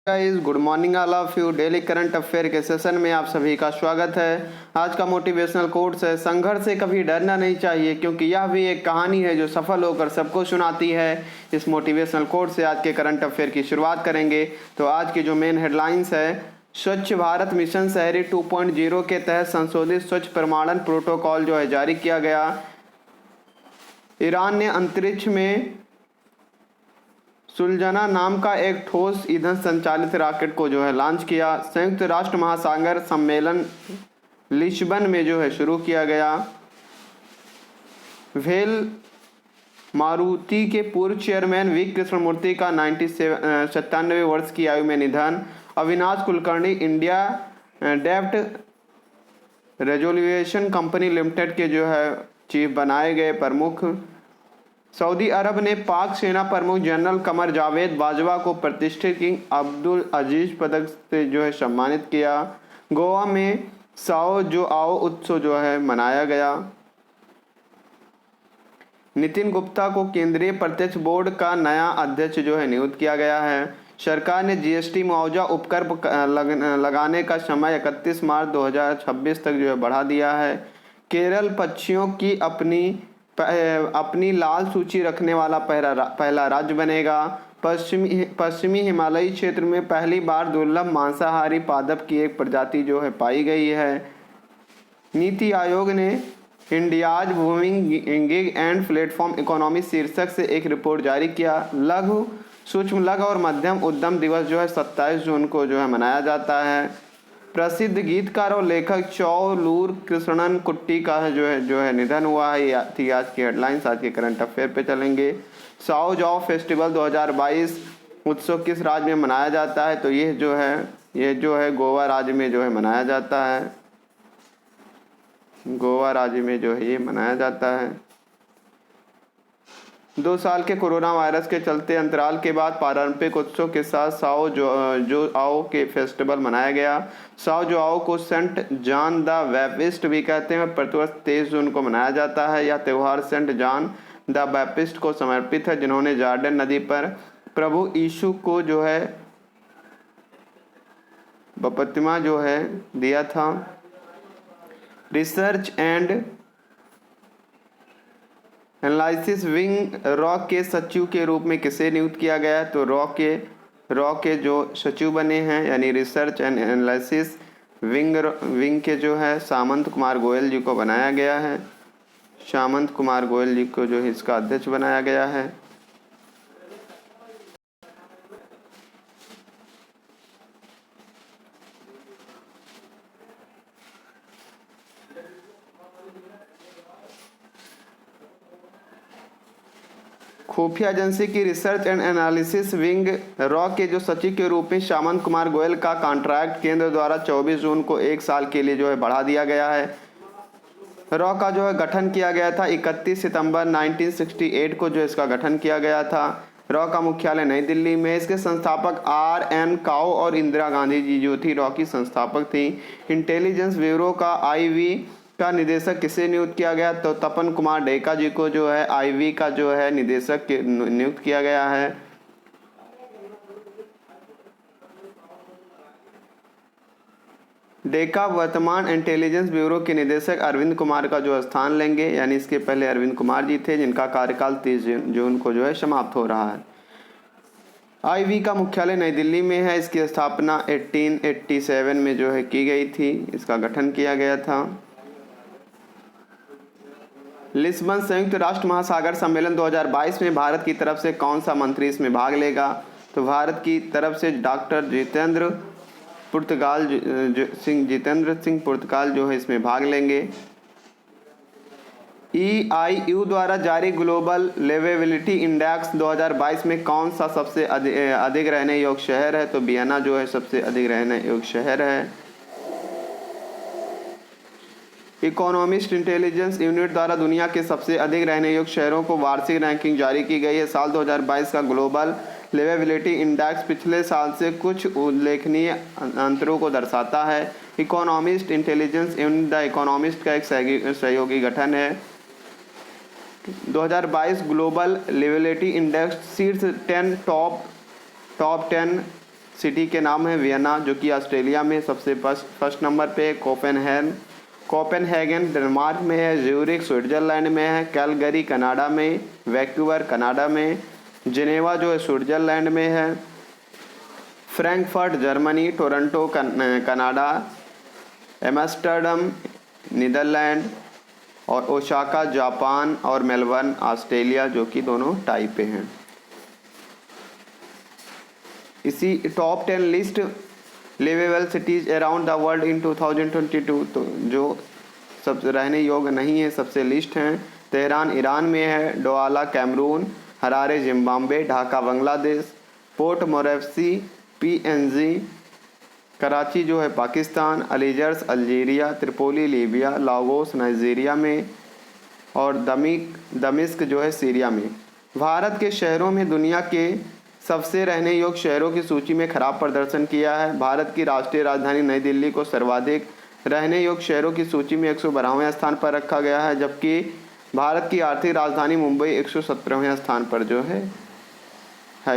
Guys, good morning all of you. Daily current affair के session में आप सभी का स्वागत है। आज का मोटिवेशनल कोट्स है, संघर्ष से कभी डरना नहीं चाहिए क्योंकि यह भी एक कहानी है जो सफल होकर सबको सुनाती है। इस मोटिवेशनल कोट से आज के करंट अफेयर की शुरुआत करेंगे। तो आज की जो मेन हेडलाइंस है, स्वच्छ भारत मिशन शहरी 2.0 के तहत संशोधित स्वच्छ प्रमाणन प्रोटोकॉल जो है जारी किया गया। ईरान ने अंतरिक्ष में सुलझना नाम का एक ठोस ईंधन संचालित रॉकेट को जो है लॉन्च किया। संयुक्त राष्ट्र महासागर सम्मेलन लिस्बन में जो है शुरू किया गया। वेल मारुति के पूर्व चेयरमैन वी कृष्णमूर्ति का 97 वर्ष की आयु में निधन। अविनाश कुलकर्णी इंडिया डेब्ट रेजोल्यूशन कंपनी लिमिटेड के जो है चीफ बनाए गए प्रमुख। सऊदी अरब ने पाक सेना प्रमुख जनरल कमर जावेद बाजवा को प्रतिष्ठित किंग अब्दुल अजीज पदक से जो है सम्मानित किया। गोवा में साओ जो आओ उत्सव जो है मनाया गया। नितिन गुप्ता को केंद्रीय प्रत्यक्ष बोर्ड का नया अध्यक्ष जो है नियुक्त किया गया है। सरकार ने जीएसटी मुआवजा उपकर लगाने का समय 31 मार्च 2026 तक जो है बढ़ा दिया है। केरल पक्षियों की अपनी लाल सूची रखने वाला पहला राज्य बनेगा। पश्चिमी हिमालयी क्षेत्र में पहली बार दुर्लभ मांसाहारी पादप की एक प्रजाति जो है पाई गई है। नीति आयोग ने India's booming gig and platform economy शीर्षक से एक रिपोर्ट जारी किया। लघु सूक्ष्म लघु और मध्यम उद्यम दिवस जो है 27 जून को जो है मनाया जाता है। प्रसिद्ध गीतकार और लेखक चौलूर कृष्णन कुट्टी का जो है निधन हुआ है। थी आज की हेडलाइंस। आज के करंट अफेयर पे चलेंगे। साओ जाओ फेस्टिवल 2022 उत्सव किस राज्य में मनाया जाता है? तो ये जो है गोवा राज्य में जो है मनाया जाता है। गोवा राज्य में जो है ये मनाया जाता है। 2 साल के कोरोना वायरस के चलते अंतराल के बाद पारंपरिक उत्सव के साथ साओ जो आओ के फेस्टिवल मनाया गया। साओ जो आओ को सेंट जॉन द बैप्टिस्ट भी कहते हैं। प्रतिवर्ष 23 जून को मनाया जाता है। यह त्यौहार सेंट जॉन द बैप्टिस्ट को समर्पित है, जिन्होंने जॉर्डन नदी पर प्रभु यीशु को जो है बपतिस्मा जो है दिया था। Research and analysis wing raw के सचिव के रूप में किसे नियुक्त किया गया है? तो रॉ के जो सचिव बने हैं यानी रिसर्च एंड एनालिसिस विंग के जो है सामंत कुमार गोयल जी को बनाया गया है। सामंत कुमार गोयल जी को जो है इसका अध्यक्ष बनाया गया है। खुफिया एजेंसी की research and analysis wing raw के जो सचिव के रूप में सामंत कुमार गोयल का कॉन्ट्रैक्ट केंद्र द्वारा 24 जून को 1 साल के लिए जो है बढ़ा दिया गया है। रॉ का जो है गठन किया गया था 31 सितंबर 1968 को जो इसका गठन किया गया था। रॉ का मुख्यालय नई दिल्ली में। इसके संस्थापक RN काओ और इंदिरा गांधी जी जो थी रॉ की संस्थापक थी। इंटेलिजेंस ब्यूरो का IV का निदेशक किसे नियुक्त किया गया? तो तपन कुमार डेका जी को जो है IV का जो है निदेशक नियुक्त किया गया है। डेका वर्तमान इंटेलिजेंस ब्यूरो के निदेशक अरविंद कुमार का जो स्थान लेंगे, यानी इसके पहले अरविंद कुमार जी थे जिनका कार्यकाल 30 जून को जो है समाप्त हो रहा है। IV का मुख्यालय नई दिल्ली में है। इसकी स्थापना 1887 में जो है की गई थी। इसका गठन किया गया था। लिस्बन संयुक्त राष्ट्र महासागर सम्मेलन 2022 में भारत की तरफ से कौन सा मंत्री इसमें भाग लेगा? तो भारत की तरफ से डॉक्टर जितेंद्र सिंह पुर्तगाल जो है इसमें भाग लेंगे। EIU द्वारा जारी ग्लोबल लिवेबिलिटी इंडेक्स 2022 में कौन सा सबसे अधिक रहने योग्य शहर है? तो वियना जो है सबसे अधिक रहने योग्य शहर है। इकोनॉमिस्ट इंटेलिजेंस यूनिट द्वारा दुनिया के सबसे अधिक रहने योग्य शहरों को वार्षिक रैंकिंग जारी की गई है। साल 2022 का ग्लोबल लिवेबिलिटी इंडेक्स पिछले साल से कुछ उल्लेखनीय अंतरों को दर्शाता है। Economist intelligence unit the economist का एक सहयोगी गठन है। 2022 ग्लोबल लिवेबिलिटी इंडेक्स शीर्ष 10 टॉप 10 सिटी के नाम है वियना जो कि ऑस्ट्रेलिया में सबसे फर्स्ट नंबर पे है, कोपेनहेगन डेनमार्क में है, ज्यूरिख स्विट्जरलैंड में है, कैलगरी कनाडा में, वैंकूवर कनाडा में, जिनेवा जो है स्विट्जरलैंड में है, Frankfurt Germany, Toronto Canada, Amsterdam Netherlands और ओसाका जापान और मेलबर्न ऑस्ट्रेलिया जो कि दोनों टाइप पे हैं। इसी top 10 list liveable cities around the world in 2022, तो जो सब रहने योग्य नहीं है सबसे लिस्ट हैं। तेहरान ईरान में है, Douala Cameroon, Harare Zimbabwe, Dhaka Bangladesh, Port Moresby PNG Karachi जो है Pakistan, Algiers Algeria, Tripoli Libya, Lagos Nigeria में और दमिश्क जो है सीरिया में। भारत के शहरों में दुनिया के सबसे रहने योग्य शहरों की सूची में खराब प्रदर्शन किया है। भारत की राष्ट्रीय राजधानी नई दिल्ली को सर्वाधिक रहने योग्य शहरों की सूची में 112वें स्थान पर रखा गया है, जबकि भारत की आर्थिक राजधानी मुंबई 117वें स्थान पर जो है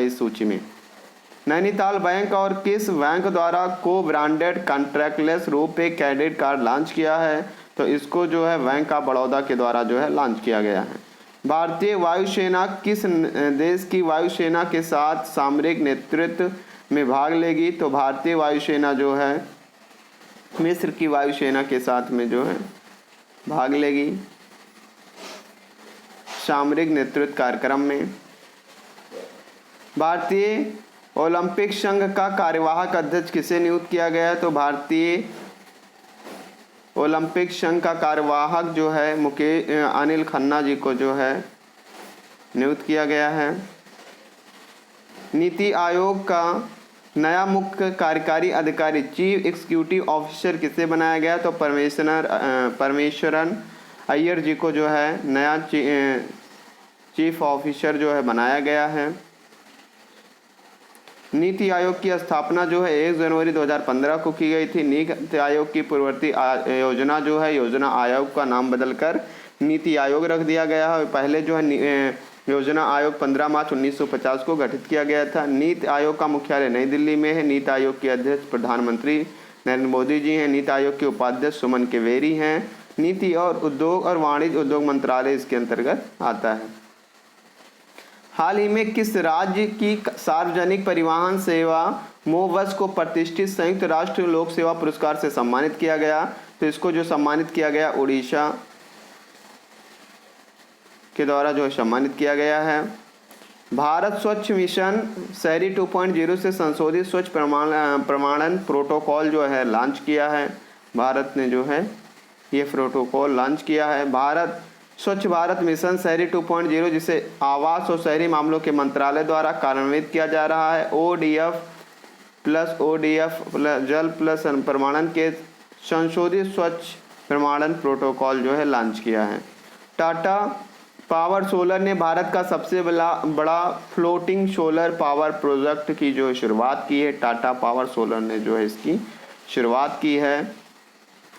इस सूची में। नैनीताल बैंक और किस बैंक द्वारा को ब्रांडेड कॉन्ट्रैक्टलेस रूप पे क्रेडिट कार्ड लॉन्च किया है, तो इसको जो है बैंक ऑफ बड़ौदा के द्वारा जो है लॉन्च किया गया है। भारतीय वायुसेना किस देश की वायुसेना के साथ सामरिक नेतृत्व में भाग लेगी, तो भारतीय वायुसेना जो है मिस्र की वायुसेना के साथ में जो है भाग लेगी सामरिक नेतृत्व कार्यक्रम में। भारतीय ओलंपिक संघ का कार्यवाहक अध्यक्ष किसे नियुक्त किया गया है, तो भारतीय ओलंपिक संघ का कार्यवाहक जो है अनिल खन्ना जी को जो है नियुक्त किया गया है। नीति आयोग का नया मुख्य कार्यकारी अधिकारी चीफ एग्जीक्यूटिव ऑफिसर किसे बनाया गया, तो परमेश्वरन अय्यर जी को जो है नया चीफ ऑफिसर जो है बनाया गया है। नीति आयोग की स्थापना जो है 1 जनवरी 2015 को की गई थी। नीति आयोग की पूर्ववर्ती योजना जो है योजना आयोग का नाम बदलकर नीति आयोग रख दिया गया है। पहले जो है योजना आयोग 15 मार्च 1950 को गठित किया गया था। नीति आयोग का मुख्यालय नई दिल्ली में है। नीति आयोग के अध्यक्ष प्रधानमंत्री नरेंद्र मोदी जी हैं। नीति आयोग के उपाध्यक्ष सुमन केवेरी हैं। नीति और उद्योग और वाणिज्य उद्योग मंत्रालय इसके अंतर्गत आता है। हाल ही में किस राज्य की सार्वजनिक परिवहन सेवा मोबस को प्रतिष्ठित संयुक्त राष्ट्र लोक सेवा पुरस्कार से सम्मानित किया गया, तो इसको जो सम्मानित किया गया उड़ीसा के द्वारा जो सम्मानित किया गया है। भारत स्वच्छ मिशन शहरी 2.0 से संशोधित स्वच्छ प्रमाणन प्रोटोकॉल जो है लॉन्च किया है। भारत ने जो है ये प्रोटोकॉल लॉन्च किया है। भारत स्वच्छ भारत मिशन शहरी 2.0 जिसे आवास और शहरी मामलों के मंत्रालय द्वारा कार्यान्वित किया जा रहा है। ODF जल प्लस प्रमाणन के संशोधित स्वच्छ प्रमाणन प्रोटोकॉल जो है लॉन्च किया है। टाटा पावर सोलर ने भारत का सबसे बड़ा फ्लोटिंग सोलर पावर प्रोजेक्ट की जो शुरुआत की है। टाटा पावर सोलर ने जो है इसकी शुरुआत की है।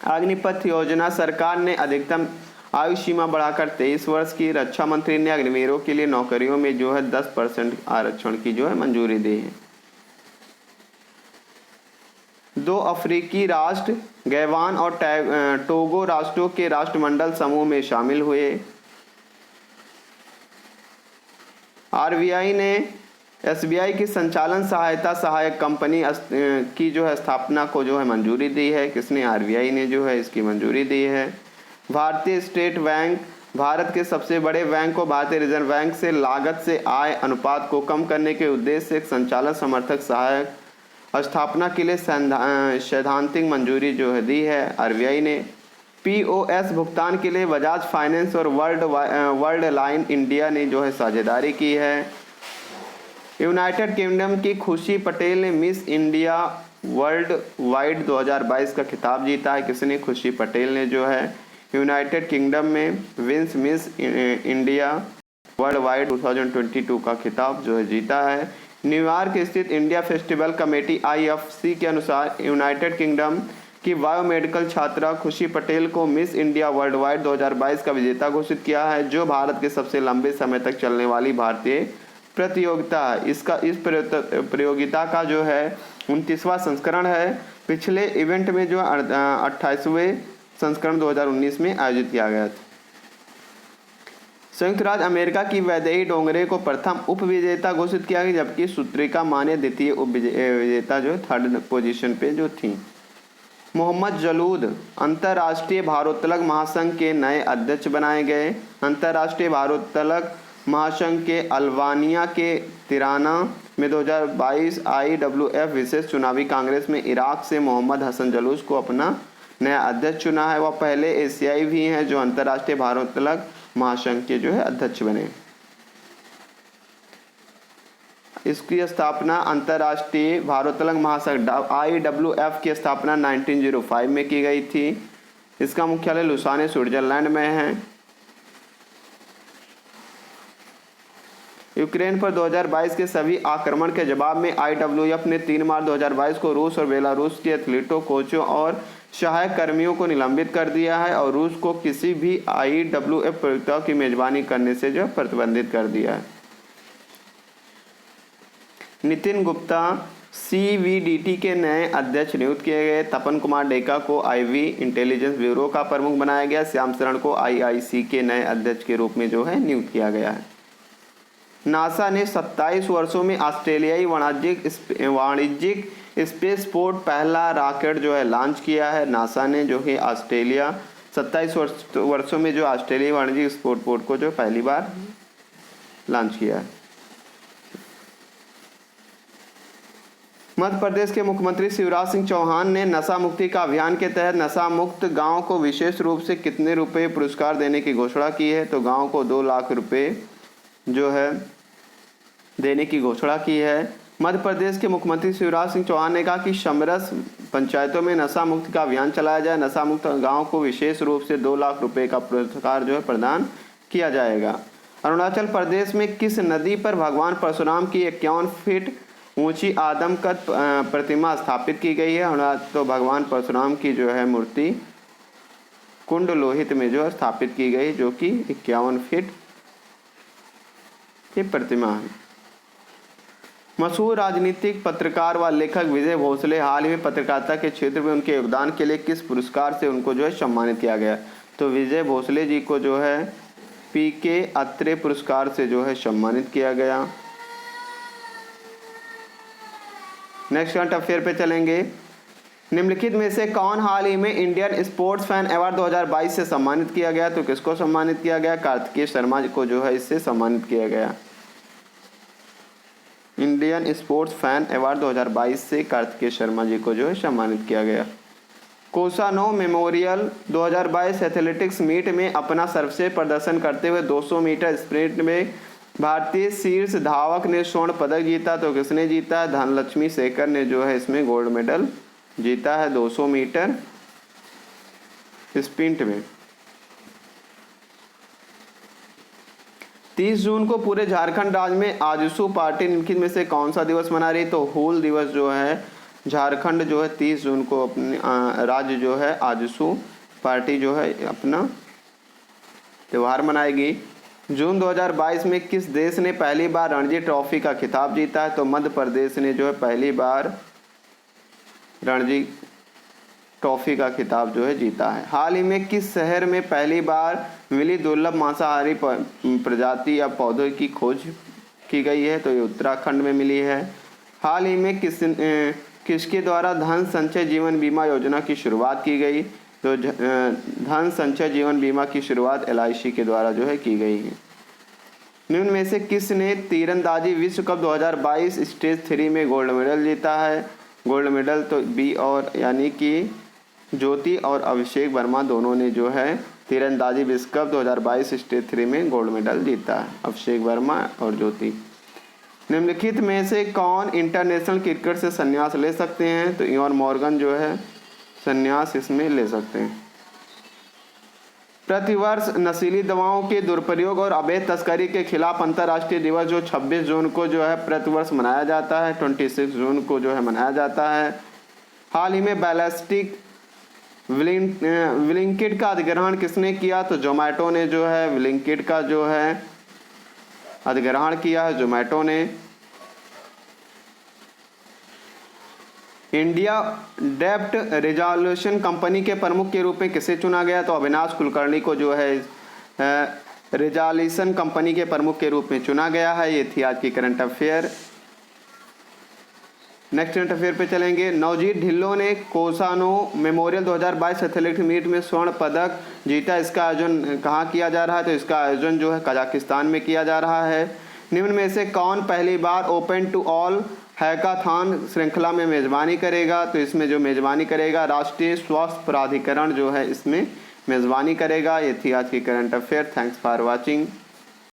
अग्निपथ योजना सरकार ने अधिकतम आयु सीमा बढ़ाकर 23 वर्ष की। रक्षा मंत्री ने अग्निवीरों के लिए नौकरियों में जो है 10% आरक्षण की जो है मंजूरी दी है। 2 अफ्रीकी राष्ट्र गैवान और टोगो राष्ट्रों के राष्ट्रमंडल समूह में शामिल हुए। RBI ने SBI की संचालन सहायता सहायक कंपनी की जो है स्थापना को जो है मंजूरी दी है। किसने? RBI ने जो है इसकी मंजूरी दी है। भारतीय स्टेट बैंक भारत के सबसे बड़े बैंक को भारतीय रिजर्व बैंक से लागत से आय अनुपात को कम करने के उद्देश्य से एक संचालन समर्थक सहायक स्थापना के लिए सैद्धांतिक मंजूरी जो है दी है RBI ने। POS भुगतान के लिए बजाज फाइनेंस और वर्ल्ड लाइन इंडिया ने जो है साझेदारी की है। यूनाइटेड किंगडम की खुशी पटेल ने मिस इंडिया वर्ल्ड वाइड 2022 का खिताब जीता है। किसने? खुशी पटेल ने जो है यूनाइटेड किंगडम में मिस इंडिया वर्ल्ड वाइड 2022 का खिताब जो है जीता है। न्यूयॉर्क स्थित इंडिया फेस्टिवल कमेटी IFC के अनुसार यूनाइटेड किंगडम की बायोमेडिकल छात्रा खुशी पटेल को मिस इंडिया वर्ल्ड वाइड 2022 का विजेता घोषित किया है, जो भारत के सबसे लंबे समय तक चलने वाली भारतीय प्रतियोगिता है। इस प्रतियोगिता का जो है 29वां संस्करण है। पिछले इवेंट में जो 28वें संस्करण 2019 में आयोजित किया गया था। संयुक्त राज्य अमेरिका की वैदेही डोंगरे को प्रथम उप विजेता घोषित किया गया, जबकि सुत्रिका माने द्वितीय उप विजेता जो थर्ड पोजीशन पे जो थी। मोहम्मद जलूद अंतर्राष्ट्रीय भारोत्तोलक महासंघ के नए अध्यक्ष बनाए गए। अंतर्राष्ट्रीय भारोत्तोलक महासंघ के अल्बानिया के तिराना में 2022 IWF विशेष चुनावी कांग्रेस में इराक से मोहम्मद हसन जलूस को अपना नया अध्यक्ष चुना है। वह पहले एशियाई भी हैं जो अंतर्राष्ट्रीय भारोत्तोलक महासंघ के जो है अध्यक्ष बने। इसकी स्थापना अंतर्राष्ट्रीय भारोत्तोलक महासंघ IWF की स्थापना 1905 में की गई थी। इसका मुख्यालय लुसाने स्विट्जरलैंड में है। यूक्रेन पर 2022 के सभी आक्रमण के जवाब में IWF ने 3 मार्च 2022 को रूस और बेलारूस के एथलीटों, कोचों और सहायक कर्मियों को निलंबित कर दिया है और रूस को किसी भी IWF प्रतियोगिता की मेजबानी करने से जो प्रतिबंधित कर दिया है। नितिन गुप्ता CVDT के नए अध्यक्ष नियुक्त किए गए। तपन कुमार डेका को IV इंटेलिजेंस ब्यूरो का प्रमुख बनाया गया। श्याम शरण को IIC के नए अध्यक्ष के रूप में जो है नियुक्त किया गया है। नासा ने 27 वर्षों में ऑस्ट्रेलियाई वाणिज्यिक स्पेसपोर्ट पहला रॉकेट जो है लॉन्च किया है। नासा ने जो है ऑस्ट्रेलिया 27 वर्षों में जो ऑस्ट्रेलियाई वाणिज्यिक स्पेसपोर्ट को जो पहली बार लॉन्च किया है। मध्य प्रदेश के मुख्यमंत्री शिवराज सिंह चौहान ने नशा मुक्ति का अभियान के तहत नशा मुक्त गांव को विशेष रूप से कितने रुपए पुरस्कार देने की घोषणा की है। तो गांव को 2 लाख रुपए जो है देने की घोषणा की है। मध्य प्रदेश के मुख्यमंत्री शिवराज सिंह चौहान ने कहा कि समरस पंचायतों में नशा मुक्ति का अभियान चलाया जाए। नशा मुक्त गाँव को विशेष रूप से 2 लाख रुपए का पुरस्कार जो है प्रदान किया जाएगा। अरुणाचल प्रदेश में किस नदी पर भगवान परशुराम की 51 फीट ऊंची आदमकद प्रतिमा स्थापित की गई है। तो भगवान परशुराम की जो है मूर्ति कुंड लोहित में जो है स्थापित की गई, जो कि 51 फीट की प्रतिमा है। मशहूर राजनीतिक पत्रकार व लेखक विजय भोसले हाल ही में पत्रकारिता के क्षेत्र में उनके योगदान के लिए किस पुरस्कार से उनको जो है सम्मानित किया गया। तो विजय भोसले जी को जो है PK अत्रे पुरस्कार से जो है सम्मानित किया गया। नेक्स्ट करंट अफेयर पे चलेंगे। निम्नलिखित में से कौन हाल ही में इंडियन स्पोर्ट्स फैन अवार्ड 2022 से सम्मानित किया गया। तो किसको सम्मानित किया गया। कार्तिकेय शर्मा को जो है इससे सम्मानित किया गया। इंडियन स्पोर्ट्स फैन अवार्ड 2022 से कार्तिकेय शर्मा जी को जो है सम्मानित किया गया। कोसानो मेमोरियल 2022 एथलेटिक्स मीट में अपना सर्वश्रेष्ठ प्रदर्शन करते हुए 200 मीटर स्प्रिंट में भारतीय शीर्ष धावक ने स्वर्ण पदक जीता। तो किसने जीता है। धनलक्ष्मी शेखर ने जो है इसमें गोल्ड मेडल जीता है 200 मीटर स्प्रिंट में। 30 जून को पूरे झारखंड राज्य में आजसू पार्टी निम्नलिखित में से कौन सा दिवस मना रही। तो हूल दिवस जो है झारखंड जो है 30 जून को अपने राज्य जो है आजसू पार्टी जो है अपना त्यौहार मनाएगी। जून 2022 में किस देश ने पहली बार रणजी ट्रॉफी का खिताब जीता है। तो मध्य प्रदेश ने जो है पहली बार रणजी ट्रॉफी का खिताब जो है जीता है। हाल ही में किस शहर में पहली बार मिली दुर्लभ मांसाहारी प्रजाति या पौधों की खोज की गई है। तो ये उत्तराखंड में मिली है। हाल ही में किसके द्वारा धन संचय जीवन बीमा योजना की शुरुआत की गई। तो धन संचय जीवन बीमा की शुरुआत LIC के द्वारा जो है की गई है। निम्न में से किसने तीरंदाजी विश्व कप 2022 स्टेज 3 में गोल्ड मेडल जीता है। गोल्ड मेडल तो B और यानी कि ज्योति और अभिषेक वर्मा दोनों ने जो है तीरंदाजी विश्व कप 2022 स्टेज 3 में गोल्ड मेडल जीता है। अभिषेक वर्मा और ज्योति। निम्नलिखित में से कौन इंटरनेशनल क्रिकेट से संन्यास ले सकते हैं। तो इवान मॉर्गन जो है संन्यास इसमें ले सकते हैं। प्रतिवर्ष नशीली दवाओं के दुरुपयोग और अवैध तस्करी के खिलाफ अंतर्राष्ट्रीय दिवस जो 26 जून को जो है प्रतिवर्ष मनाया जाता है। 26 जून को जो है मनाया जाता है। हाल ही में बैलिस्टिक ब्लिंकिट का अधिग्रहण किसने किया। तो जोमेटो ने जो है ब्लिंकिट का जो है अधिग्रहण किया है जोमेटो ने। इंडिया डेब्ट रिजोल्यूशन कंपनी के प्रमुख के रूप में किसे चुना गया? तो अविनाश कुलकर्णी को जो है रिजोल्यूशन कंपनी के प्रमुख के रूप में चुना गया है। ये थी आज की current affair. Next current affair पे चलेंगे। नवजीत ढिल्लों ने कोसानो मेमोरियल 2022 एथलेटिक्स मीट में स्वर्ण पदक जीता। इसका आयोजन कहाँ किया जा रहा है? तो इसका आयोजन जो है कजाकिस्तान में किया जा रहा है। निम्न में से कौन पहली बार ओपन टू ऑल हैकाथॉन श्रृंखला में मेज़बानी करेगा? तो इसमें जो मेज़बानी करेगा राष्ट्रीय स्वास्थ्य प्राधिकरण जो है इसमें मेज़बानी करेगा। ये थी आज की current affair. Thanks for watching.